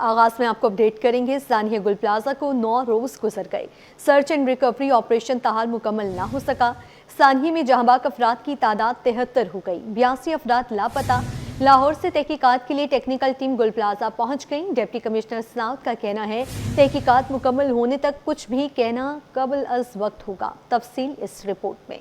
آغاز میں آپ کو اپڈیٹ کریں گے۔ سانحہ گل پلازا کو 9 روز گزر گئے، سرچ اینڈ ریکوری آپریشن تاحال مکمل نہ ہو سکا۔ سانحہ میں جہاں باق افراد کی تعداد 73 ہو گئی، 82 افراد لاپتہ۔ لاہور سے تحقیقات کے لیے ٹیکنیکل ٹیم گل پلازا پہنچ گئی۔ ڈپٹی کمشنر صنعت کا کہنا ہے تحقیقات مکمل ہونے تک کچھ بھی کہنا قبل از وقت ہوگا۔ تفصیل اس رپورٹ میں۔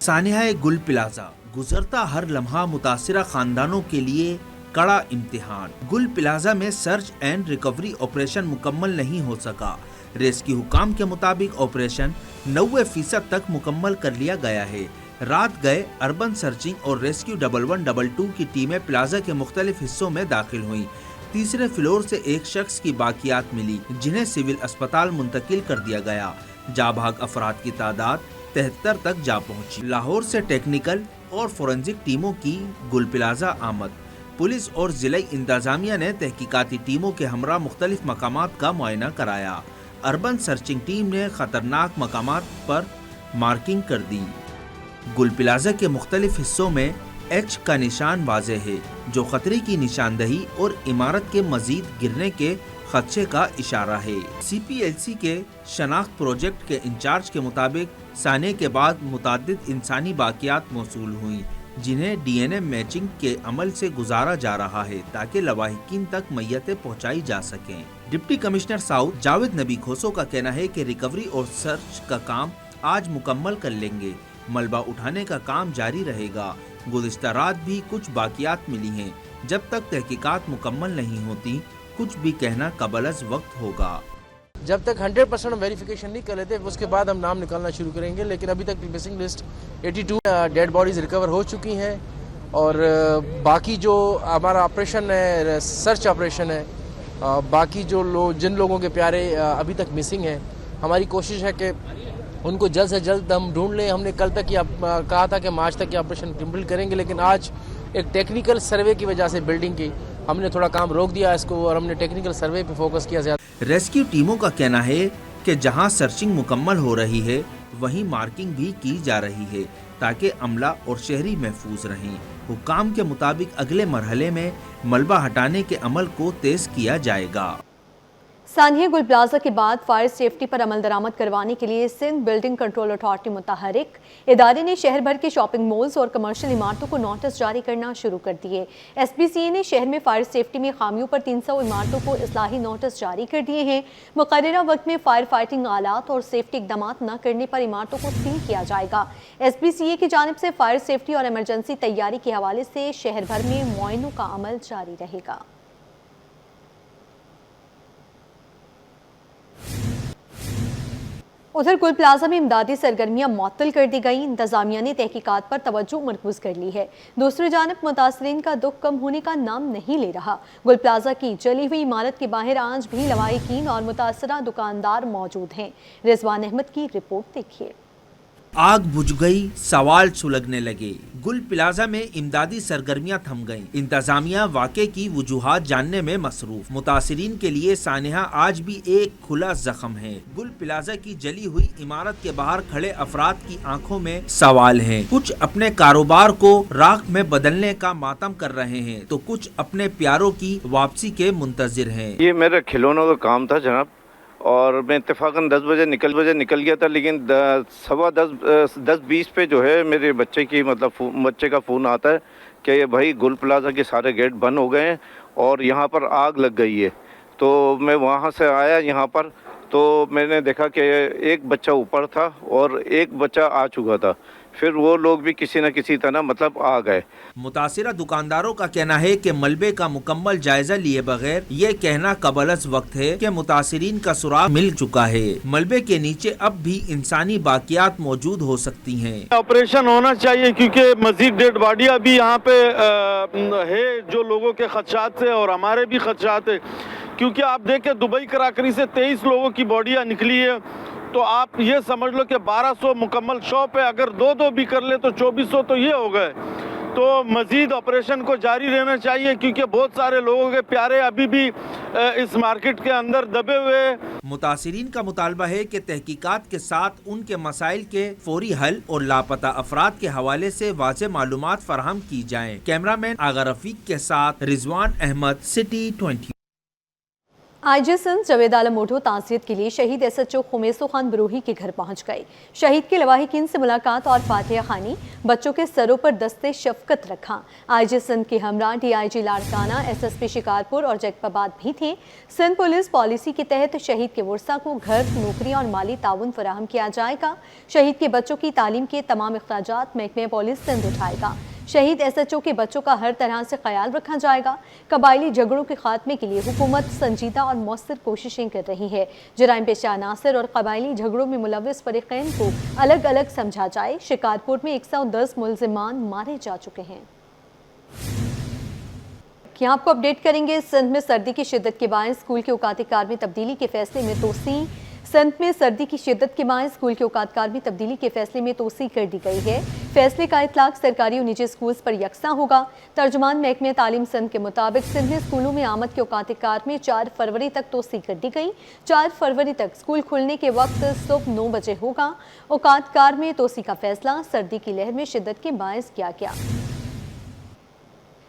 سانحہ گل پلازا گزرتا ہر لمحہ متاثرہ خاندانوں کے لیے کڑا امتحان۔ گل پلازا میں سرچ اینڈ ریکوری آپریشن مکمل نہیں ہو سکا۔ ریسکیو حکام کے مطابق آپریشن 90% تک مکمل کر لیا گیا ہے۔ رات گئے اربن سرچنگ اور ریسکیو 1122 کی ٹیمیں پلازا کے مختلف حصوں میں داخل ہوئیں۔ تیسرے فلور سے ایک شخص کی باقیات ملی جنہیں سول اسپتال منتقل کر دیا گیا۔ جاں بحق افراد کی تعداد 73 تک جا پہنچی۔ لاہور سے ٹیکنیکل اور فورنزک ٹیموں کی گل پلازا آمد۔ پولیس اور ضلعی انتظامیہ نے تحقیقاتی ٹیموں کے ہمراہ مختلف مقامات کا معائنہ کرایا۔ اربن سرچنگ ٹیم نے خطرناک مقامات پر مارکنگ کر دی۔ گل پلازا کے مختلف حصوں میں ایچ کا نشان واضح ہے جو خطرے کی نشاندہی اور عمارت کے مزید گرنے کے خدشے کا اشارہ ہے۔ سی پی ایل سی کے شناخت پروجیکٹ کے انچارج کے مطابق سانحے کے بعد متعدد انسانی باقیات موصول ہوئیں جنہیں ڈی این اے میچنگ کے عمل سے گزارا جا رہا ہے تاکہ لواحقین تک میتیں پہنچائی جا سکیں۔ ڈپٹی کمشنر ساؤتھ جاوید نبی کھوسو کا کہنا ہے کہ ریکوری اور سرچ کا کام آج مکمل کر لیں گے۔ ملبہ اٹھانے کا کام جاری رہے گا۔ گزشتہ رات بھی کچھ باقیات ملی ہیں۔ جب تک تحقیقات مکمل نہیں ہوتی کچھ بھی کہنا قبل از وقت ہوگا۔ جب تک 100% ہم ویریفیکیشن نہیں کر لیتے اس کے بعد ہم نام نکالنا شروع کریں گے، لیکن ابھی تک missing list 82 dead bodies recover ہو چکی ہیں اور باقی جو ہمارا آپریشن ہے سرچ آپریشن ہے، باقی جو جن لوگوں کے پیارے ابھی تک مسنگ ہیں، ہماری کوشش ہے کہ ان کو جلد سے جلد ہم ڈھونڈ لیں۔ ہم نے کل تک کہا تھا کہ مارچ تک یہ آپریشن کمپلیٹ کریں گے، لیکن آج ایک ٹیکنیکل سروے کی وجہ سے بلڈنگ کی ہم نے تھوڑا کام روک دیا اس کو اور ہم نے ٹیکنیکل سروے پہ فوکس کیا زیادہ۔ ریسکیو ٹیموں کا کہنا ہے کہ جہاں سرچنگ مکمل ہو رہی ہے وہیں مارکنگ بھی کی جا رہی ہے تاکہ عملہ اور شہری محفوظ رہیں۔ حکام کے مطابق اگلے مرحلے میں ملبہ ہٹانے کے عمل کو تیز کیا جائے گا۔ سانحہ گل پلازا کے بعد فائر سیفٹی پر عمل درآمد کروانے کے لیے سندھ بلڈنگ کنٹرول اتھارٹی متحرک۔ ادارے نے شہر بھر کے شاپنگ مالز اور کمرشل عمارتوں کو نوٹس جاری کرنا شروع کر دیے۔ ایس پی سی اے نے شہر میں فائر سیفٹی میں خامیوں پر 300 عمارتوں کو اصلاحی نوٹس جاری کر دیے ہیں۔ مقررہ وقت میں فائر فائٹنگ آلات اور سیفٹی اقدامات نہ کرنے پر عمارتوں کو سیل کیا جائے گا۔ ایس پی سی اے کی جانب سے فائر سیفٹی اور ایمرجنسی تیاری کے حوالے سے شہر بھر میں معائنوں کا عمل جاری رہے گا۔ ادھر گل پلازا میں امدادی سرگرمیاں معطل کر دی گئیں۔ انتظامیہ نے تحقیقات پر توجہ مرکوز کر لی ہے۔ دوسری جانب متاثرین کا دکھ کم ہونے کا نام نہیں لے رہا۔ گل پلازا کی جلی ہوئی عمارت کے باہر آج بھی لواحقین اور متاثرہ دکاندار موجود ہیں۔ رضوان احمد کی رپورٹ دیکھیے۔ آگ بجھ گئی، سوال سلگنے لگے۔ گل پلازا میں امدادی سرگرمیاں تھم گئیں۔ انتظامیہ واقعے کی وجوہات جاننے میں مصروف۔ متاثرین کے لیے سانحہ آج بھی ایک کھلا زخم ہے۔ گل پلازا کی جلی ہوئی عمارت کے باہر کھڑے افراد کی آنکھوں میں سوال ہیں۔ کچھ اپنے کاروبار کو راکھ میں بدلنے کا ماتم کر رہے ہیں تو کچھ اپنے پیاروں کی واپسی کے منتظر ہیں۔ یہ میرا کھلونوں کا کام تھا جناب، اور میں اتفاقاً 10 بجے نکل گیا تھا، لیکن 10:20 پہ جو ہے میرے بچے کا فون آتا ہے کہ بھائی گل پلازا کے سارے گیٹ بند ہو گئے ہیں اور یہاں پر آگ لگ گئی ہے۔ تو میں وہاں سے آیا یہاں پر تو میں نے دیکھا کہ ایک بچہ اوپر تھا اور ایک بچہ آ چکا تھا، پھر وہ لوگ بھی کسی نہ کسی طرح آ گئے۔ متاثرہ دکانداروں کا کہنا ہے کہ ملبے کا مکمل جائزہ لیے بغیر یہ کہنا قبل از وقت ہے کہ متاثرین کا سراغ مل چکا ہے۔ ملبے کے نیچے اب بھی انسانی باقیات موجود ہو سکتی ہیں۔ آپریشن ہونا چاہیے کیونکہ مزید ڈیڈ باڈیاں بھی یہاں پہ ہے جو لوگوں کے خدشات سے اور ہمارے بھی خدشات ہے، کیونکہ آپ دیکھیں دبئی کراکری سے 23 لوگوں کی باڈیاں نکلی ہے، تو آپ یہ سمجھ لو کہ 1200 مکمل شاپ ہے، اگر دو بھی کر لے تو 2400 تو یہ ہو گئے۔ تو مزید آپریشن کو جاری رہنا چاہیے کیونکہ بہت سارے لوگوں کے پیارے ابھی بھی اس مارکیٹ کے اندر دبے ہوئے ہیں۔ متاثرین کا مطالبہ ہے کہ تحقیقات کے ساتھ ان کے مسائل کے فوری حل اور لاپتہ افراد کے حوالے سے واضح معلومات فراہم کی جائیں۔ کیمرہ مین آغا رفیق کے ساتھ رضوان احمد، سٹی 20۔ आईजी सिंध जावेद आलम मोटो ताज़ियत के लिए शहीद एसएचओ खुमेसो खान बरूही के घर पहुंच गए। शहीद के लवाहिकीन से मुलाकात और फातिहा खानी, बच्चों के सरों पर दस्ते शफकत रखा। आईजी सिंध के हमरा डीआईजी लाड़काना, एसएसपी शिकारपुर और जैकबाबाद भी थे। सिंध पुलिस पॉलिसी के तहत शहीद के वर्सा को घर, नौकरी और माली ताउन फराहम किया जाएगा। शहीद के बच्चों की तालीम के तमाम अखराजात महकमे पुलिस सिंध उठाएगा। शहीद एसएचओ के बच्चों का हर तरह से ख्याल रखा जाएगा। कबायली झगड़ों के खात्मे के लिए हुकूमत संजीदा और मौसर कोशिशें कर रही है। जराइम पेशा अनासर और कबायली झगड़ों में मुलव्वस फरीकैन को अलग अलग समझा जाए। शिकारपुर में 110 मुलजिमान मारे जा चुके हैं। यहाँ आपको अपडेट करेंगे। सिंध में सर्दी की शिद्दत के बायस स्कूल के औकात कार में तब्दीली के फैसले में तोसी। सिंध में सर्दी की शिद्दत के बायस स्कूल के औकात कार में तब्दीली के फैसले में तोसी कर दी गई है। फैसले का इतलाक सरकारी और निजी स्कूल्स पर यकसा होगा। तर्जुमान महकमे तालीम सिंध के मुताबिक सिंध में स्कूलों में आमद के औकात कार में 4 फरवरी तक तोसी कर दी गई। 4 फरवरी तक स्कूल खुलने के वक्त सुबह 9 बजे होगा। औकात कार में तोसी का फैसला सर्दी की लहर में शिद्दत के बायस किया गया।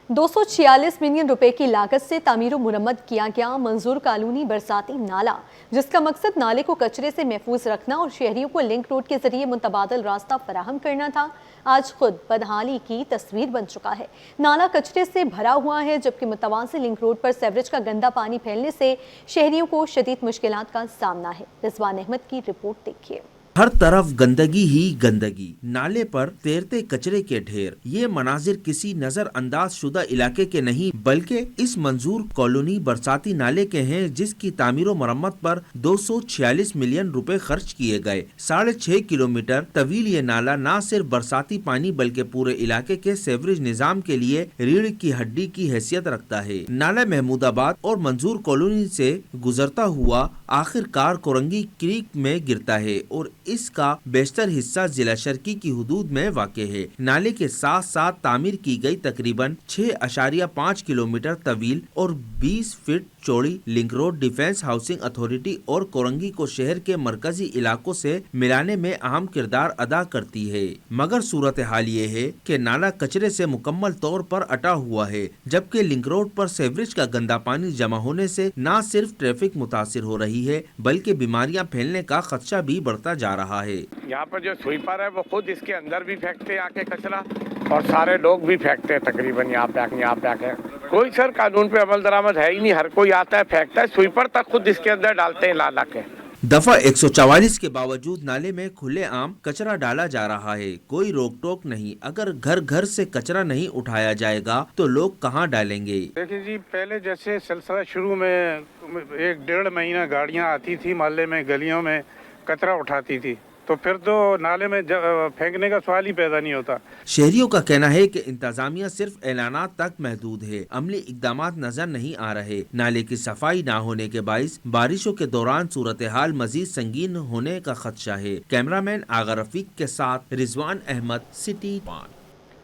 246 मिलियन रुपए की लागत से तामीर और मुरम्मत किया गया मंजूर कॉलोनी बरसाती नाला, जिसका मकसद नाले को कचरे से महफूज रखना और शहरियों को लिंक रोड के जरिए मुतबादल रास्ता फराहम करना था, आज खुद बदहाली की तस्वीर बन चुका है। नाला कचरे से भरा हुआ है, जबकि मुतवाज़िल लिंक रोड पर सेवरेज का गंदा पानी फैलने से शहरियों को शदीद मुश्किलात का सामना है। रिजवान अहमद की रिपोर्ट देखिए। हर तरफ गंदगी ही गंदगी, नाले पर तैरते कचरे के ढेर। ये मनाजिर किसी नजर अंदाज शुदा इलाके के नहीं बल्कि इस मंजूर कॉलोनी बरसाती नाले के हैं, जिसकी तामीर और मरम्मत पर 246 मिलियन रुपए खर्च किए गए। 6.5 किलोमीटर तवील ये नाला न सिर्फ बरसाती पानी बल्कि पूरे इलाके के सेवरेज निजाम के लिए रीढ़ की हड्डी की हैसियत रखता है। नाला महमूदाबाद और मंजूर कॉलोनी से गुजरता हुआ आखिरकार कोरंगी क्रीक में गिरता है और इसका बेशतर हिस्सा जिला शर्की की हुदूद में वाक़ है। नाले के साथ साथ तामीर की गई तकरीबन 6.5 किलोमीटर तवील और 20 फीट चौड़ी link road defence housing authority और कोरंगी को शहर के मरकजी इलाकों से मिलाने में अहम किरदार अदा करती है। मगर सूरत हाल ये है कि नाला कचरे से मुकम्मल तौर पर अटा हुआ है, जबकि लिंक रोड पर सेवरेज का गंदा पानी जमा होने से न सिर्फ ट्रैफिक मुतासिर हो रही है बल्कि बीमारियां फैलने का खदशा भी बढ़ता जा रहा है। यहाँ पर जो स्वीपर है वो खुद इसके अंदर भी फेंकते हैं आके कचरा और सारे लोग भी फेंकते हैं तकरीबन यहाँ पे आके। कोई सर कानून पे अमल दरामद है ही नहीं, हर कोई आता है फेंकता है, स्वीपर तक खुद इसके अंदर डालते हैं ला के। दफा 144 के बावजूद नाले में खुले आम कचरा डाला जा रहा है, कोई रोक टोक नहीं। अगर घर घर से कचरा नहीं उठाया जाएगा तो लोग कहाँ डालेंगे? देखिए जी, पहले जैसे सिलसिला शुरू में 1-1.5 महीना गाड़ियाँ आती थी मोहल्ले में, गलियों में कचरा उठाती थी, तो फिर तो नाले में फेंकने का सवाल ही पैदा नहीं होता। शहरियों का कहना है कि इंतजामिया सिर्फ ऐलानात तक महदूद है, अमली इकदामात नजर नहीं आ रहे। नाले की सफाई न होने के बाइस बारिशों के दौरान सूरत हाल मजीद संगीन होने का खदशा है। कैमरामैन आगा रफीक के साथ रिजवान अहमद, सिटी 5।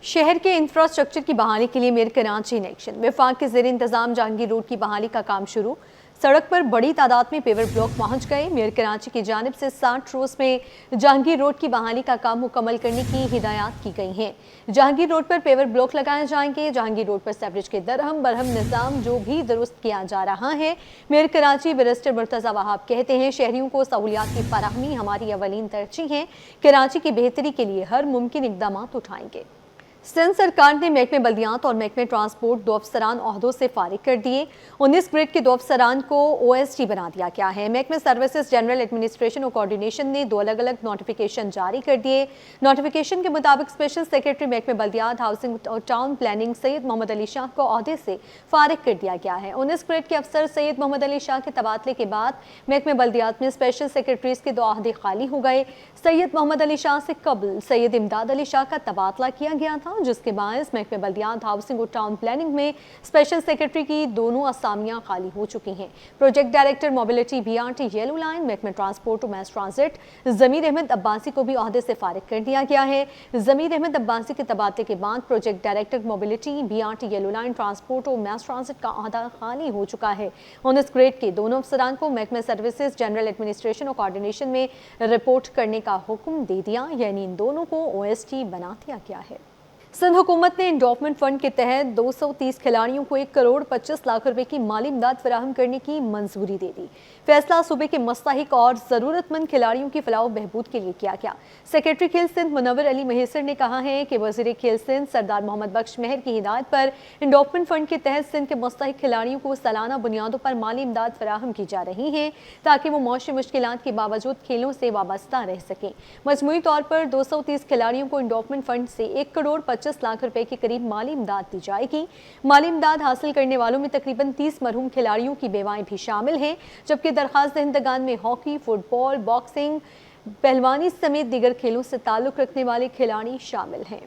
शहर के इंफ्रास्ट्रक्चर की बहाली के लिए मेयर कराची इन एक्शन। वफाक के ज़ेर इंतजाम जहांगीर रोड की बहाली का काम शुरू। सड़क पर बड़ी तादाद में पेवर ब्लॉक पहुंच गए। मेयर कराची की जानिब से 60 रोज में जहांगीर रोड की बहाली का काम मुकम्मल करने की हिदायत की गई हैं। जहांगीर रोड पर पेवर ब्लॉक लगाए जाएंगे। जहांगीर रोड पर सेवरेज के दरहम बरहम निज़ाम जो भी दुरुस्त किया जा रहा है। मेयर कराची बैरिस्टर मुर्तज़ा वहाब कहते हैं, शहरियों को सहूलियात की फराहमी हमारी अवलीन तरजीह है। कराची की बेहतरी के लिए हर मुमकिन इकदाम उठाएंगे। सिंध सरकार ने महकमे बल्दियात और महकमे ट्रांसपोर्ट 2 अफसरान ओहदों से फारिग कर दिए। 19 ग्रेड के 2 अफसरान को OST बना दिया गया है। महकमे सर्विसेज जनरल एडमिनिस्ट्रेशन और कोऑर्डिनेशन ने 2 अलग अलग नोटिफिकेशन जारी कर दिए। नोटिफिकेशन के मुताबिक स्पेशल सेक्रेटरी महकमे बल्दियात, हाउसिंग और टाउन प्लानिंग सैयद मोहम्मद अली शाह को ओहदे से फारिग कर दिया गया है। 19 ग्रेड के अफसर सैयद मोहम्मद अली शाह के तबादले के बाद महकमे बल्दियात में स्पेशल सेक्रेटरीज के 2 ओहदे खाली हो गए। सैयद मोहम्मद अली शाह से कबल सैयद इमदाद अली शाह का तबादला किया गया था, जिसके बायस महकमे बल्दियात, हाउसिंग और टाउन प्लानिंग में स्पेशल सेक्रेटरी की दोनों असामियां खाली हो चुकी हैं। Project director mobility BRT yellow line, महकमे ट्रांसपोर्ट और मैस ट्रांजिट जमीर अहमद अब्बासी को भी ओहदे से फारिग कर दिया गया है। जमीर अहमद अब्बासी के तबादले के बाद project director mobility BRT yellow line, transport और मैस ट्रांजिट का ओहदा खाली हो चुका है। 19 ग्रेड के दोनों अफसरान को महकमे सर्विसेज जनरल एडमिनिस्ट्रेशन और कोऑर्डिनेशन में रिपोर्ट करने का हुक्म दे दिया, यानी इन दोनों को OST बना दिया गया है। सिंध हुकूमत ने इंडोपमेंट फंड के तहत 230 खिलाड़ियों को 1 करोड़ 25 लाख रुपए की माली इमदाद फराहम करने की मंजूरी दे दी। फैसला सूबे के मुस्तहिक और ज़रूरतमंद खिलाड़ियों की फलाह बहबूद के लिए किया गया। सेक्रेटरी खेल सिंध मुनव्वर अली महेसर ने कहा है कि वज़ीर खेल सिंध सरदार मोहम्मद बख्श मेहर की हिदायत पर इंडोपमेंट फंड के तहत सिंध के मुस्तहिक खिलाड़ियों को सालाना बुनियादों पर माली इमदाद फराहम की जा रही है ताकि वो मौसमी मुश्किलात के बावजूद खेलों से वाबस्ता रह सकें। मजमूई तौर पर 230 खिलाड़ियों को इंडोपमेंट फंड से 1 करोड़ 25 लाख रुपए के करीब माली इमदाद दी जाएगी। माली इमदाद हासिल करने वालों में तकरीबन 30 मरहूम खिलाड़ियों की बेवाएं भी शामिल हैं, जबकि दरखास्त दहिंदगान में हॉकी, फुटबॉल, बॉक्सिंग, पहलवानी समेत दीगर खेलों से ताल्लुक रखने वाले खिलाड़ी शामिल हैं।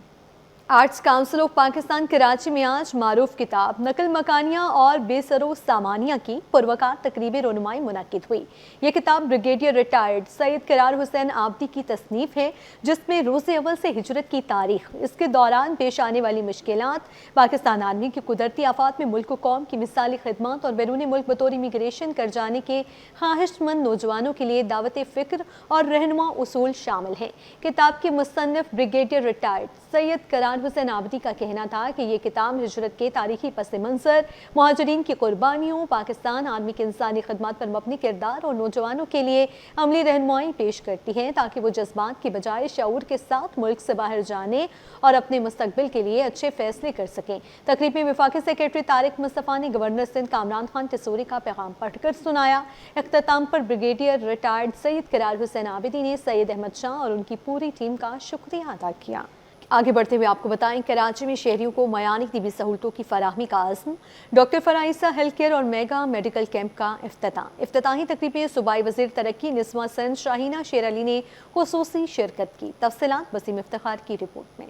Arts council of Pakistan Karachi में आज मारूफ किताब नकल मकानिया और बेसरो सामानिया की पुरवकार तकरीब रोनुमाई मुनक्किद हुई। ये किताब ब्रिगेडियर रिटायर्ड सैयद करार हुसैन आबदी की तसनीफ है, जिसमें रोज़े अव्वल से हिजरत की तारीख, इसके दौरान पेश आने वाली मुश्किलात, पाकिस्तान आर्मी की कुदरती आफात में मुल्क कौम की मिसाली खिदमत और बैरून मुल्क बतौर इमिग्रेशन कर जाने के ख्वाहिशमंद नौजवानों के लिए दावत फ़िक्र और रहनुमा उसूल शामिल हैं। किताब के मुसन्निफ ब्रिगेडियर रिटायर्ड सैयद करार हुसैन आबदी का कहना था कि ये किताब हिजरत के तारीखी पस मंजर, मुहाजिरीन की कुर्बानियों, पाकिस्तान आर्मी के इंसानी खदमात पर मबनी किरदार और नौजवानों के लिए अमली रहनुमाई पेश करती है ताकि वो जज्बात की बजाय शऊर के साथ मुल्क से बाहर जाने और अपने मुस्तकबिल के लिए अच्छे फैसले कर सकें। तकरीब में वफाकी सेक्रेटरी तारिक मुस्तफ़ा ने गवर्नर सिंध कामरान खान टिसूरी का पैगाम पढ़कर सुनाया। इख्तिताम पर ब्रिगेडियर रिटायर्ड सैयद करार हुसैन आबदी ने सैयद अहमद शाह और उनकी पूरी टीम का शुक्रिया अदा किया। आगे बढ़ते हुए आपको बताएं, कराची में शहरियों को मयानी तिबी सहूलतों की फराहमी का आज़म। डॉक्टर फराइसा हेल्थ केयर और मेगा मेडिकल कैंप का इफ्तिताही तकरीब में सूबाई वज़ीर तरक्की निस्वा सिंध शाहीना शेर अली ने खुसूसी शिरकत की। तफसीलात वसीम इफ्तिखार की रिपोर्ट में।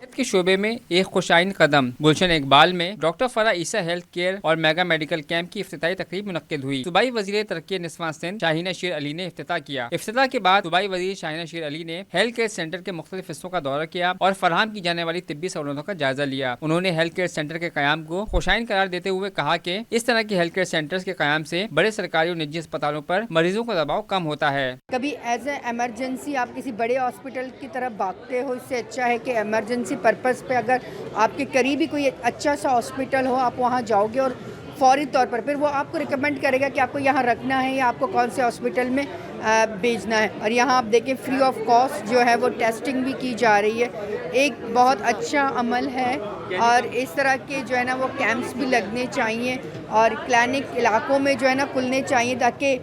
के शोबे में एक खुशाइन कदम गुलशन इकबाल में डॉक्टर फराइसा हेल्थ केयर और मेगा मेडिकल कैंप की इफ्तिताही तकरीब मुनक्किद हुई। सूबाई वज़ीर तरक्की निस्वा सिंध शाहीना शेर अली ने इफ्तिताह किया। इफ्तिताह के बाद सूबाई वज़ीर शाहीना शेर अली ने हेल्थ केयर सेंटर के मुख्तलिफ हिस्सों का दौरा किया और फराहम की जाने वाली तिब्बी सहूलतों का जायजा लिया। उन्होंने हेल्थ केयर सेंटर के क़याम को खुशाइन करार देते हुए कहा कि इस तरह के हेल्थ केयर सेंटर्स के क़याम से बड़े सरकारी और निजी अस्पतालों पर मरीजों का दबाव कम होता है। कभी एज ए एमरजेंसी आप किसी बड़े हॉस्पिटल की तरफ भागते हो, इससे अच्छा है कि इमरजेंसी पर्पज़ पे अगर आपके करीब ही कोई अच्छा सा हॉस्पिटल हो, आप वहाँ जाओगे और फौरी तौर पर फिर वो आपको रिकमेंड करेगा कि आपको यहाँ रखना है या आपको कौन से हॉस्पिटल में भेजना है। और यहाँ आप देखें फ्री ऑफ कॉस्ट जो है वो टेस्टिंग भी की जा रही है, एक बहुत अच्छा अमल है। और इस तरह के जो है ना वो कैंप्स भी लगने चाहिए और क्लिनिक इलाकों में जो है ना खुलने चाहिए ताकि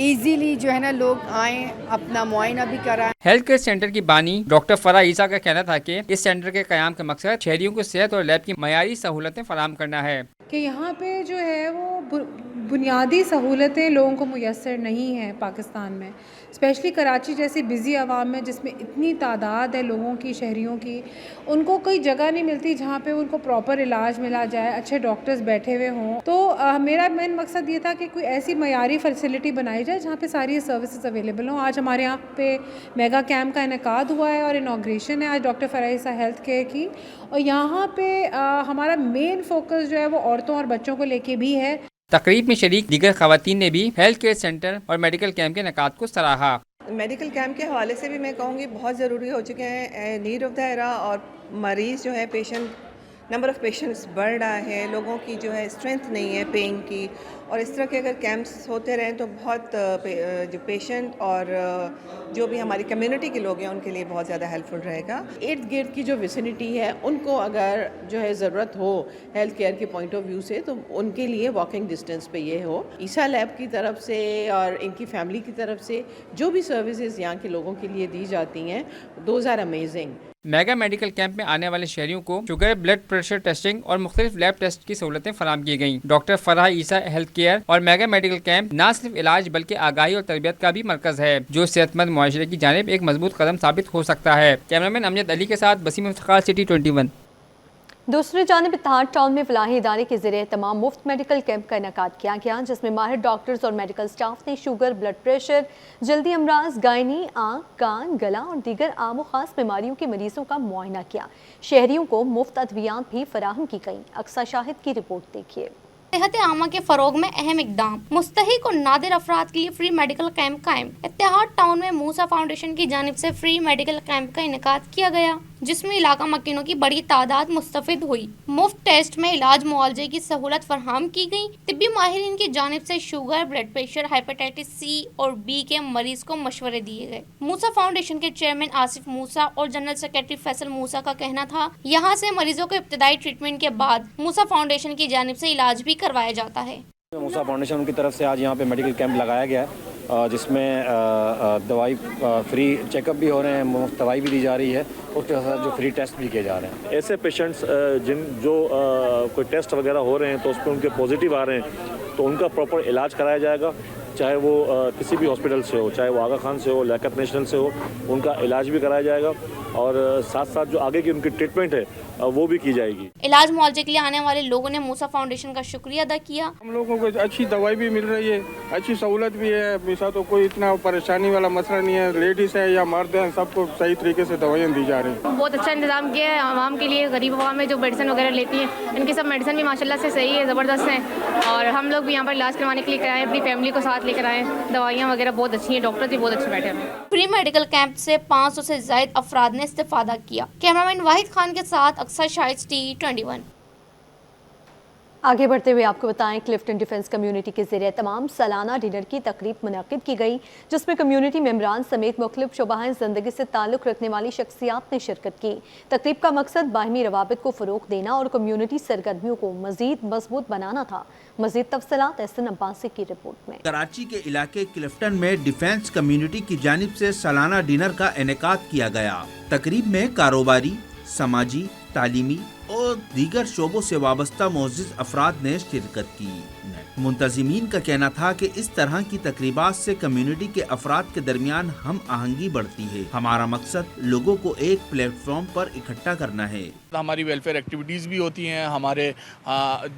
इजीली जो है ना लोग आएँ, अपना मुआयना भी कराएं। हेल्थ केयर सेंटर की बानी डॉक्टर फराइसा का कहना था कि इस सेंटर के क़याम का मकसद शहरियों को सेहत और लैब की मयारी सहूलतें फराहम करना है कि यहाँ पे जो है वो बुनियादी सहूलतें लोगों को मुयस्सर नहीं हैं पाकिस्तान में, स्पेशली कराची जैसी बिज़ी आवाम में जिसमें इतनी तादाद है लोगों की, शहरियों की, उनको कोई जगह नहीं मिलती जहाँ पे उनको प्रॉपर इलाज मिला जाए, अच्छे डॉक्टर्स बैठे हुए हों। तो मेरा मेन मकसद ये था कि कोई ऐसी मयारी फैसिलिटी बनाई जाए जहाँ पे सारी सर्विसेज अवेलेबल हों। आज हमारे यहाँ पे मेगा कैंप का इनेकाद हुआ है और इनाग्रेशन है आज डॉक्टर फराइसा हेल्थ केयर की, और यहाँ पे हमारा मेन फोकस जो है वो औरतों और बच्चों को लेके भी है। तकरीब में शरीक दीगर खवातीन ने भी हेल्थ केयर सेंटर और मेडिकल कैंप के इनेकाद को सराहा। मेडिकल कैंप के हवाले से भी मैं कहूँगी बहुत ज़रूरी हो चुके हैं, नीड ऑफ द एरा, और मरीज़ जो है नंबर ऑफ़ पेशेंट्स बढ़ रहा है, लोगों की जो है स्ट्रेंथ नहीं है पेइंग की, और इस तरह के अगर कैंप्स होते रहें तो बहुत जो पेशेंट और जो भी हमारी कम्युनिटी के लोग हैं उनके लिए बहुत ज़्यादा हेल्पफुल रहेगा। इर्द गिर्द की जो विसिनिटी है उनको अगर जो है ज़रूरत हो हेल्थ केयर के पॉइंट ऑफ व्यू से तो उनके लिए वॉकिंग डिस्टेंस पे ये हो। ईसा लैब की तरफ से और इनकी फैमिली की तरफ से जो भी सर्विसेज यहाँ के लोगों के लिए दी जाती हैं, those are amazing. Mega medical camp में आने वाले शहरियों को शुगर, ब्लड प्रेशर टेस्टिंग और मुख्तलिफ लैब टेस्ट की सहूलतें फराहम की गयी। डॉक्टर फराइसा हेल्थ केयर और मेगा मेडिकल कैंप न सिर्फ इलाज बल्कि आगाही और तरबियत का भी मरकज है, जो सेहतमंद मुआशरे की जानिब एक मजबूत कदम साबित हो सकता है। कैमरामैन अमजद अली के साथ वसीम इफ्तिखार, सिटी 21। दूसरी जानिब इत्तेहाद टाउन में फलाही इदारे के ज़रिए तमाम मुफ्त मेडिकल कैंप का इनेकाद किया गया, जिसमें माहिर डॉक्टर्स और मेडिकल स्टाफ ने शुगर, ब्लड प्रेशर, जल्दी अमराज, गायनी, आँख, कान, गला और दीगर आम व खास बीमारियों के मरीजों का मुआयना किया। शहरियों को मुफ्त अद्वियात भी फराहम की गई। अक्सा शाहिद की रिपोर्ट देखिए। सेहत आमा के फरोग में अहम इकदाम, मुस्तहिक और नादिर अफराद के लिए फ्री मेडिकल कैंप कायम। इत्तेहाद टाउन में मूसा फाउंडेशन की जानिब से फ्री मेडिकल कैंप का इनेकाद किया गया। جس میں علاقہ مکینوں کی بڑی تعداد مستفید ہوئی۔ مفت ٹیسٹ میں علاج معالجے کی سہولت فراہم کی گئی۔ طبی ماہرین کی جانب سے sugar, blood pressure, hepatitis C اور بی کے مریض کو مشورے دیے گئے۔ موسیٰ فاؤنڈیشن کے چیئرمین آصف موسیٰ اور جنرل سیکرٹری فیصل موسیٰ کا کہنا تھا، یہاں سے مریضوں کو ابتدائی ٹریٹمنٹ کے بعد موسیٰ فاؤنڈیشن کی جانب سے علاج بھی کروایا جاتا ہے۔ موسیٰ فاؤنڈیشن کی طرف سے آج یہاں پہ میڈیکل کیمپ لگایا گیا ہے، جس میں دوائی فری چیک اپ بھی ہو رہے ہیں، مفت دوائی بھی دی جا رہی ہے، اس کے ساتھ جو فری ٹیسٹ بھی کیے جا رہے ہیں۔ ایسے پیشنٹس جو کوئی ٹیسٹ وغیرہ ہو رہے ہیں تو اس پہ ان کے پازیٹیو آ رہے ہیں تو ان کا پراپر علاج کرایا جائے گا، چاہے وہ کسی بھی ہاسپٹل سے ہو، چاہے وہ آغا خان سے ہو، لیاقت نیشنل سے ہو، ان کا علاج بھی کرایا جائے گا اور ساتھ ساتھ جو آگے کی ان کی ٹریٹمنٹ ہے وہ بھی کی جائے گی۔ علاج معالجے کے لیے آنے والے لوگوں نے موسیٰ فاؤنڈیشن کا شکریہ ادا کیا۔ ہم لوگوں کو اچھی دوائی بھی مل رہی ہے، اچھی سہولت بھی ہے، میسا تو کوئی اتنا پریشانی والا مسئلہ نہیں ہے، لیڈیز ہے یا مرد ہیں سب کو صحیح طریقے سے دوائیاں دی جا رہی ہیں۔ بہت اچھا انتظام کیا ہے عوام کے لیے، غریب عوام میں جو میڈیسن وغیرہ لیتی ہیں ان کی سب میڈیسن بھی ماشاءاللہ سے صحیح ہے، زبردست ہیں، اور ہم لوگ بھی یہاں پر علاج کروانے کے لیے کرائیں، اپنی فیملی کو ساتھ لے کر آئیں، دوائیاں وغیرہ بہت اچھی ہیں، ڈاکٹر بھی بہت اچھے بیٹھے ہیں۔ فری میڈیکل کیمپ سے 500 سے زائد افراد نے استفادہ کیا۔ کیمرامین واحد خان کے ساتھ اکثر شاہد T21۔ آگے بڑھتے ہوئے آپ کو بتائیں، کلفٹن ڈیفنس کمیونٹی کے زیر اہتمام سالانہ ڈنر کی تقریب منعقد کی گئی، جس میں کمیونٹی ممبران سمیت مختلف شعبہ زندگی سے تعلق رکھنے والی شخصیات نے شرکت کی۔ تقریب کا مقصد باہمی روابط کو فروغ دینا اور کمیونٹی سرگرمیوں کو مزید مضبوط بنانا تھا۔ مزید تفصیلات احسن عباسی کی رپورٹ میں۔ کراچی کے علاقے کلفٹن میں ڈیفنس کمیونٹی کی جانب سے سالانہ ڈنر کا انعقاد کیا گیا۔ تقریب میں کاروباری، سماجی، تعلیمی اور دیگر شعبوں سے وابستہ معزز افراد نے شرکت کی۔ منتظمین کا کہنا تھا کہ اس طرح کی تقریبات سے کمیونٹی کے افراد کے درمیان ہم آہنگی بڑھتی ہے۔ ہمارا مقصد لوگوں کو ایک پلیٹ فارم پر اکٹھا کرنا ہے۔ ہماری ویلفیئر ایکٹیویٹیز بھی ہوتی ہیں، ہمارے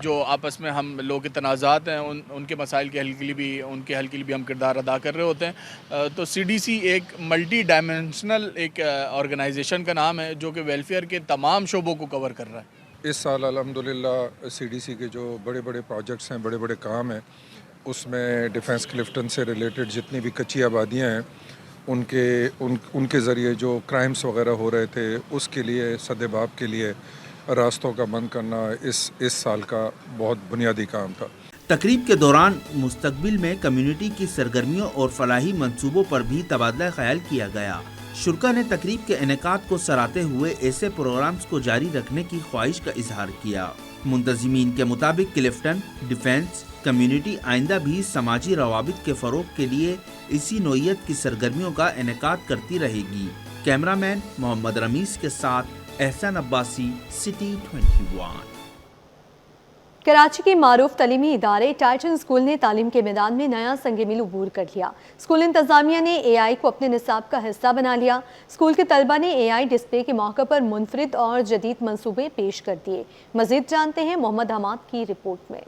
جو آپس میں ہم لوگوں کے تنازعات ہیں ان کے مسائل کے حل کے لیے بھی ان کے حل کے لیے بھی ہم کردار ادا کر رہے ہوتے ہیں۔ تو CDC ایک ملٹی ڈائمینشنل ایک آرگنائزیشن کا نام ہے جو کہ ویلفیئر کے تمام شعبوں کو کور کر رہا ہے۔ اس سال الحمدللہ CDC کے جو بڑے بڑے پروجیکٹس ہیں، بڑے بڑے کام ہیں، اس میں ڈیفنس کلفٹن سے ریلیٹڈ جتنی بھی کچی آبادیاں ہیں ان کے ذریعے جو کرائمز وغیرہ ہو رہے تھے اس کے لیے سدباب کے لیے راستوں کا بند کرنا اس سال کا بہت بنیادی کام تھا۔ تقریب کے دوران مستقبل میں کمیونٹی کی سرگرمیوں اور فلاحی منصوبوں پر بھی تبادلہ خیال کیا گیا۔ شرکا نے تقریب کے انعقاد کو سراہتے ہوئے ایسے پروگرامز کو جاری رکھنے کی خواہش کا اظہار کیا۔ منتظمین کے مطابق کلفٹن ڈیفنس کمیونٹی آئندہ بھی سماجی روابط کے فروغ کے لیے اسی نوعیت کی سرگرمیوں کا انعقاد کرتی رہے گی۔ کیمرامین محمد رمیز کے ساتھ احسن عباسی، سٹی 21۔ کراچی کے معروف تعلیمی ادارے ٹائٹن اسکول نے تعلیم کے میدان میں نیا سنگ میل عبور کر لیا۔ اسکول انتظامیہ نے AI کو اپنے نصاب کا حصہ بنا لیا۔ اسکول کے طلبہ نے AI ڈسپلے کے موقع پر منفرد اور جدید منصوبے پیش کر دیے۔ مزید جانتے ہیں محمد حماد کی رپورٹ میں۔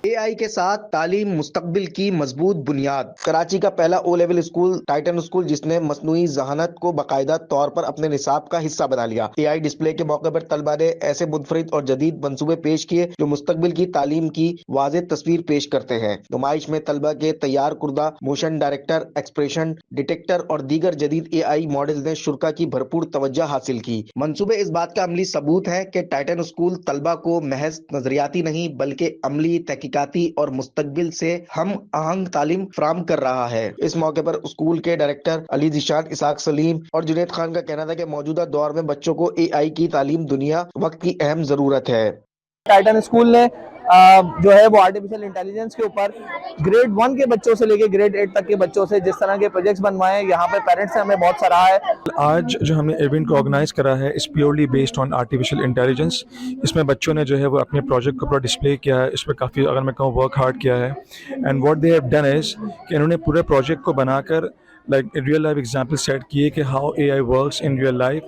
AI کے ساتھ تعلیم مستقبل کی مضبوط بنیاد۔ کراچی کا پہلا O level school Titan school, جس نے مصنوعی ذہانت کو باقاعدہ طور پر اپنے نصاب کا حصہ بنا لیا۔ AI ڈسپلے کے موقع پر طلبہ نے ایسے منفرد اور جدید منصوبے پیش کیے جو مستقبل کی تعلیم کی واضح تصویر پیش کرتے ہیں۔ نمائش میں طلبہ کے تیار کردہ موشن ڈائریکٹر، ایکسپریشن ڈیٹیکٹر اور دیگر جدید AI ماڈل نے شرکا کی بھرپور توجہ حاصل کی۔ منصوبے اس بات کا عملی ثبوت ہے کہ ٹائٹن اسکول طلبہ کو محض نظریاتی نہیں بلکہ عملی تحقیقاتی اور مستقبل سے ہم آہنگ تعلیم فراہم کر رہا ہے۔ اس موقع پر اسکول کے ڈائریکٹر علی ذیشان، اسحاق سلیم اور جنید خان کا کہنا تھا کہ موجودہ دور میں بچوں کو AI کی تعلیم دنیا وقت کی اہم ضرورت ہے۔ ٹائٹن اسکول نے جو ہے وہ آرٹیفیشل انٹیلیجنس کے اوپر گریڈ 1 کے بچوں سے لے کے گریڈ 8 تک کے بچوں سے جس طرح کے پروجیکٹس بنوائے ہیں، یہاں پہ پیرنٹس نے ہمیں بہت سراہا ہے۔ آج جو ہم نے ایونٹ کو آرگنائز کرا ہے اس purely based on artificial intelligence. اس میں بچوں نے جو ہے وہ اپنے پروجیکٹ کو پورا ڈسپلے کیا ہے، اس پہ کافی اگر میں کہوں ورک ہارڈ کیا ہے، and what they have done is کہ انہوں نے پورے پروجیکٹ کو بنا کر like real life example set کیے کہ how AI works in real life.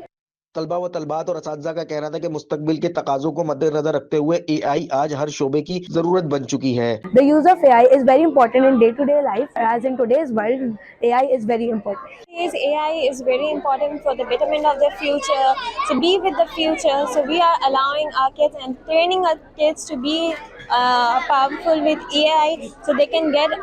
طلبہ و طلبات اور اساتذہ کا کہنا تھا کہ مستقبل کے تقاضوں کو مد نظر رکھتے ہوئے AI آج ہر شعبے کی ضرورت بن چکی ہے۔ The use of AI is very important in day-to-day life, as in today's world, AI is very important. AI is very important for the betterment of the future, to be with the future. So we are allowing our kids and training our kids to be powerful with AI, so they can get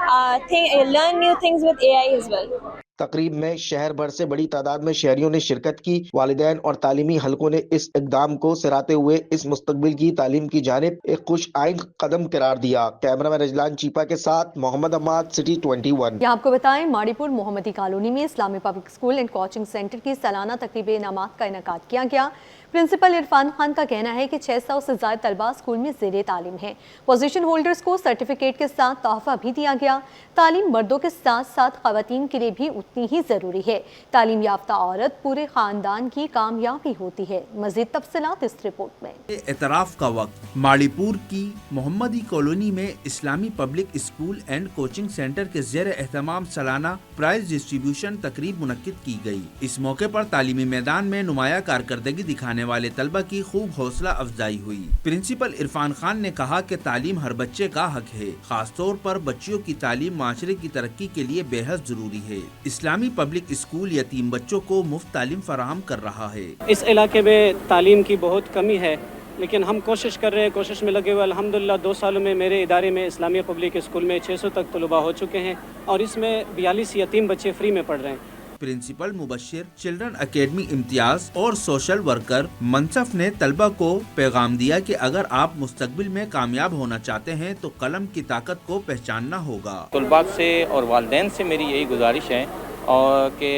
learn new things with AI as well. तकरीब में शहर भर से बड़ी तादाद में शहरियों ने शिरकत की। वालिदैन और तालीमी हलकों ने इस इक़दाम को सराहते हुए इस मुस्तकबिल की तालीम की जानिब एक खुश आइन कदम करार दिया। कैमरामैन रजलान चीपा के साथ मोहम्मद अहमद, सिटी 21। यहाँ आपको बताएं, माड़ीपुर मोहम्मदी कॉलोनी में इस्लामी public school and coaching centre की सालाना तकरीब इनामात का इनेकाद किया गया। प्रिंसिपल इरफान खान का कहना है कि 600 से ज़्यादा तलबा स्कूल में ज़ेरे तालीम है। पोजीशन होल्डर्स को सर्टिफिकेट के साथ तोहफा भी दिया गया। तालीम मर्दों के साथ साथ ख़वातीन के लिए भी उतनी ही ज़रूरी है। तालीम याफ्ता औरत पूरे ख़ानदान की कामयाबी होती है। मज़ीद तफसीलात इस रिपोर्ट में। एतराफ़ का वक्त माड़ीपुर की मोहम्मदी कॉलोनी में इस्लामी public school and coaching centre के ज़ेर एहतमाम सालाना प्राइज डिस्ट्रीब्यूशन तकरीब मुनक्किद की गई। इस मौके पर तालीमी मैदान में नुमाया कारकर्दगी दिखाने वाले तलबा की खूब हौसला अफजाई हुई। प्रिंसिपल इरफान खान ने कहा कि तालीम हर बच्चे का हक है, खास तौर पर बच्चियों की तालीम माशरे की तरक्की के लिए बेहद जरूरी है। इस्लामी पब्लिक स्कूल यतीम बच्चों को मुफ्त तालीम फराहम कर रहा है। इस इलाके में तालीम की बहुत कमी है, लेकिन हम कोशिश कर रहे हैं, कोशिश में लगे हुए। अल्हम्दुलिल्लाह 2 सालों में मेरे इदारे में इस्लामी पब्लिक स्कूल में 600 तक तलबा हो चुके हैं और इसमें 42 यतीम बच्चे फ्री में पढ़ रहे हैं। Principal Mubashir, children academy Imtiaz और सोशल वर्कर मनसफ ने तलबा को पैगाम दिया कि अगर आप मुस्तकबिल में कामयाब होना चाहते हैं तो कलम की ताकत को पहचानना होगा। तलबा से और वालिदैन से मेरी यही गुजारिश है और कि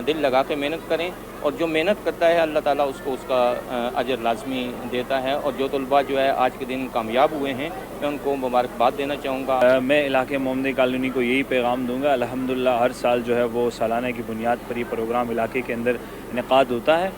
दिल लगा के मेहनत करें और जो मेहनत करता है अल्लाह ताला उसको उसका अजर लाजमी देता है। और जो तलबा जो है आज के दिन कामयाब हुए हैं मैं उनको मुबारकबाद देना चाहूँगा। मैं इलाके मोहम्मदी कॉलोनी को यही पैगाम दूंगा, अल्हम्दुलिल्लाह हर साल जो है वो सालाना की बुनियाद पर ये प्रोग्राम इलाके के अंदर इनेकाद होता है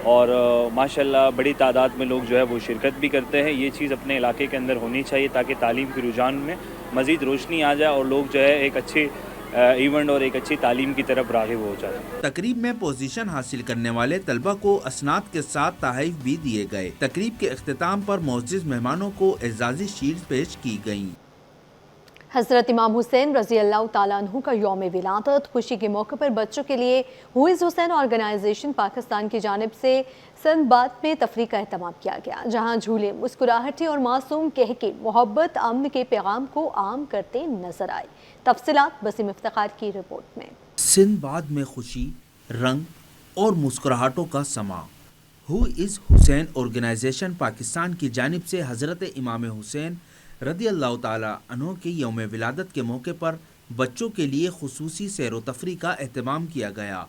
और माशाल्लाह बड़ी तादाद में लोग जो है वो शिरकत भी करते हैं। ये चीज़ अपने इलाके के अंदर होनी चाहिए ताकि तालीम की रुझान में मज़ीद रोशनी आ जाए और लोग जो है एक अच्छी इवेंट और एक अच्छी तालीम की तरफ राग़िब हो जाए। तकरीब में पोजीशन हासिल करने वाले तलबा को असनाद के साथ तोहफ़े भी दिए गए। तकरीब के इख्तिताम पर मोअज़्ज़िज़ मेहमानों को एजाज़ी शील्ड पेश की गयी। हज़रत इमाम हुसैन रज़ी अल्लाह ताला अन्हु का यौम विलादत खुशी के मौके पर बच्चों के लिए हुइज़ हुसैन ऑर्गेनाइजेशन पाकिस्तान की जानिब से सनबाद में तफरीह का एहतमाम किया गया, जहाँ झूले, मुस्कुराहटें और मासूम कह के मोहब्बत अमन के पैगाम को आम करते नजर आए। तफसीलात बसीम इफ्तिखार की रिपोर्ट में। सिंदबाद में खुशी, रंग और मुस्कुराहटों का समा। हुइज़ हुसैन ऑर्गेनाइजेशन पाकिस्तान की जानिब से हज़रत इमाम हुसैन रज़ी अल्लाह ताला अन्हु के यौम विलादत के मौके पर बच्चों के लिए खुसूसी सैर व तफरीह का एहतमाम किया गया।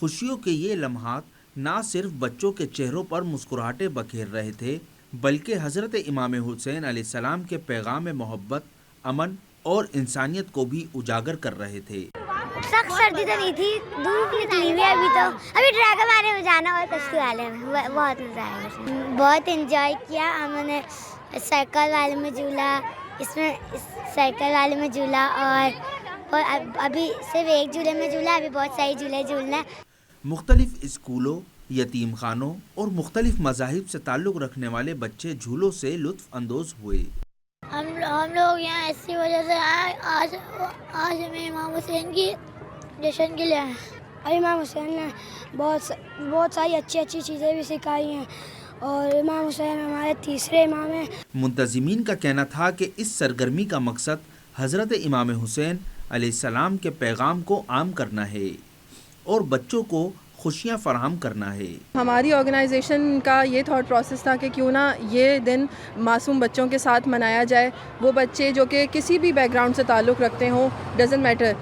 खुशियों के ये लम्हात ना सिर्फ बच्चों के चेहरों पर मुस्कुराहटें बखेर रहे थे, बल्कि हज़रत इमाम हुसैन अलैहिस्सलाम के पैगाम मोहब्बत, अमन और इंसानियत को भी उजागर कर रहे थे। सख्त सर्दी तो नहीं थी, धूप निकली हुई है अभी ड्रैगन मारने में जाना और कश्ती वाले में बहुत मज़ा आया। बहुत एंजॉय किया हमने, साइकिल वाले में झूला, इसमें साइकिल वाले में झूला और अभी सिर्फ एक झूले में झूला, अभी बहुत सारे झूले झूलना। मुख्तलिफ स्कूलों, यतीम खानों और मुख्तलिफ मज़ाहिब से ताल्लुक़ रखने वाले बच्चे झूलों से लुत्फ़ अंदोज़ हुए। हम लोग यहाँ ऐसी वजह से आए, आज हमें इमाम हुसैन की जश्न के लिए आए। और इमाम हुसैन ने बहुत सारी अच्छी चीज़ें भी सिखाई हैं और इमाम हुसैन हमारे तीसरे इमाम हैं। मुंतज़िमीन का कहना था कि इस सरगर्मी का मकसद हज़रत इमाम हुसैन अलैहिस्सलाम के पैगाम को आम करना है और बच्चों को खुशियाँ फराहम करना है। हमारी ऑर्गेनाइजेशन का ये थॉट प्रोसेस था कि क्यों ना ये दिन मासूम बच्चों के साथ मनाया जाए। वो बच्चे जो कि किसी भी बैकग्राउंड से ताल्लुक़ रखते हों, डजेंट मैटर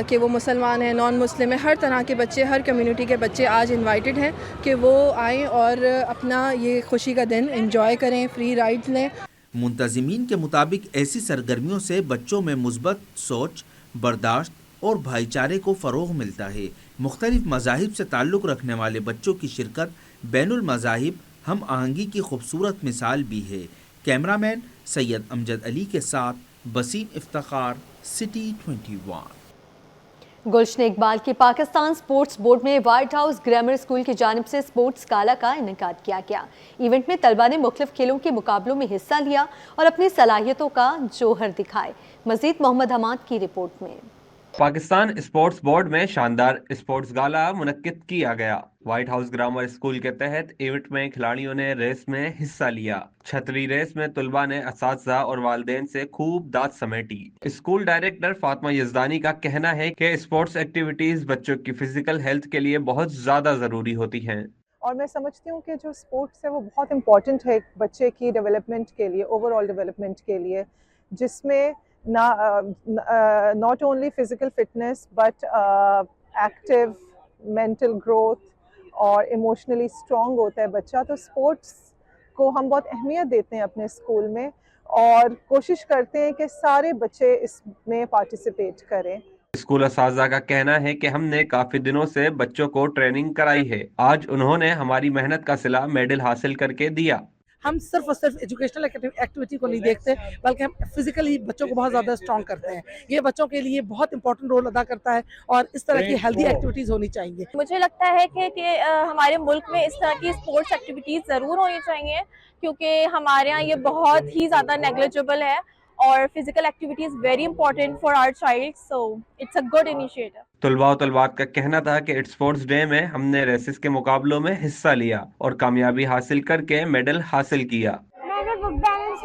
कि वो मुसलमान हैं, नॉन मुस्लिम है, हर तरह के बच्चे, हर कम्युनिटी के बच्चे आज इनवाइटेड हैं कि वो आएँ और अपना ये खुशी का दिन एंजॉय करें, फ्री राइड्स लें। मुंतज़िमीन के मुताबिक ऐसी सरगर्मियों से बच्चों में मुस्बत सोच, बर्दाश्त और भाईचारे को फ़रोग़ मिलता है। मुख्तलिफ मज़ाहिब से ताल्लुक़ रखने वाले बच्चों की शिरकत बैनुल मज़ाहिब हम आहंगी की खूबसूरत मिसाल भी है। कैमरामैन सैयद अमजद अली के साथ बसीम इफ्तिखार, सिटी 21। गुलशन इकबाल की पाकिस्तान स्पोर्ट्स बोर्ड में व्हाइट हाउस ग्रामर स्कूल की जानिब से स्पोर्ट्स गाला का इनेकाद किया गया। इवेंट में तलबा ने मुख्तलिफ खेलों के मुकाबलों में हिस्सा लिया और अपनी सलाहियतों का जौहर दिखाए। मज़ीद मोहम्मद हमाद की रिपोर्ट में। पाकिस्तान स्पोर्ट्स बोर्ड में शानदार स्पोर्ट्स गाला मुनक्किद किया गया। व्हाइट हाउस ग्रामर स्कूल के तहत इवेंट में खिलाड़ियों ने रेस में हिस्सा लिया। छतरी रेस में तुलबा ने असातिज़ा और वालिदैन से खूब दाद समेटी। स्कूल डायरेक्टर फातिमा यज़दानी का कहना है कि स्पोर्ट्स एक्टिविटीज बच्चों की फिजिकल हेल्थ के लिए बहुत ज़्यादा ज़रूरी होती हैं और मैं समझती हूँ कि जो स्पोर्ट्स है वो बहुत इम्पॉर्टेंट है बच्चे की डेवलपमेंट के लिए, ओवरऑल डेवलपमेंट के लिए, जिसमें not only physical fitness but active mental growth और इमोशनली स्ट्रॉन्ग होता है बच्चा। तो स्पोर्ट्स को हम बहुत अहमियत देते हैं अपने स्कूल में और कोशिश करते हैं कि सारे बच्चे इसमें पार्टिसिपेट करें। स्कूल असातिज़ा का कहना है कि हमने काफी दिनों से बच्चों को ट्रेनिंग कराई है। आज उन्होंने हमारी मेहनत का सिला मेडल हासिल करके दिया। हम सिर्फ और सिर्फ एजुकेशनल एक्टिविटी को नहीं देखते बल्कि हम फिजिकली बच्चों को बहुत ज़्यादा स्ट्रॉन्ग करते हैं। ये बच्चों के लिए बहुत इंपॉर्टेंट रोल अदा करता है और इस तरह की हेल्दी एक्टिविटीज़ होनी चाहिए। मुझे लगता है कि हमारे मुल्क में इस तरह की स्पोर्ट्स एक्टिविटीज़ ज़रूर होनी चाहिए क्योंकि हमारे यहाँ ये बहुत ही ज़्यादा नेग्लिजिबल है और physical activity is very important for our child, so it's a good initiative. तुलबा और तलबात का कहना था कि स्पोर्ट्स डे में हमने रेसेस के मुकाबलों में हिस्सा लिया और कामयाबी हासिल करके मेडल हासिल किया। मैंने बुक बैलेंस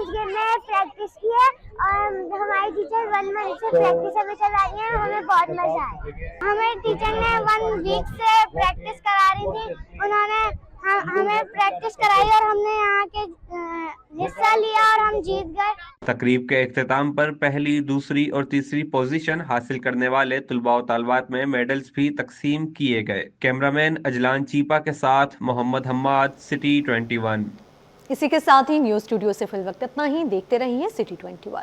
गेम में प्रैक्टिस की है और हमारी टीचर 1 मंथ से प्रैक्टिस हमें चला रही है, हमें बहुत मजा आया। हमें टीचर ने 1 वीक से प्रैक्टिस करा रही थी, उन्होंने हमें प्रैक्टिस कराई और हमने यहाँ के हिस्सा लिया और हम जीत गए। तकरीब के इख्तिताम पर पहली, दूसरी और तीसरी पोजीशन हासिल करने वाले तुलबा और तालबात में मेडल्स भी तकसीम किए गए। कैमरामैन अजलान चीपा के साथ मोहम्मद हम्माद, सिटी 21। इसी के साथ ही न्यूज़ स्टूडियो से फिल वक्त इतना ही। देखते रहिए सिटी 21।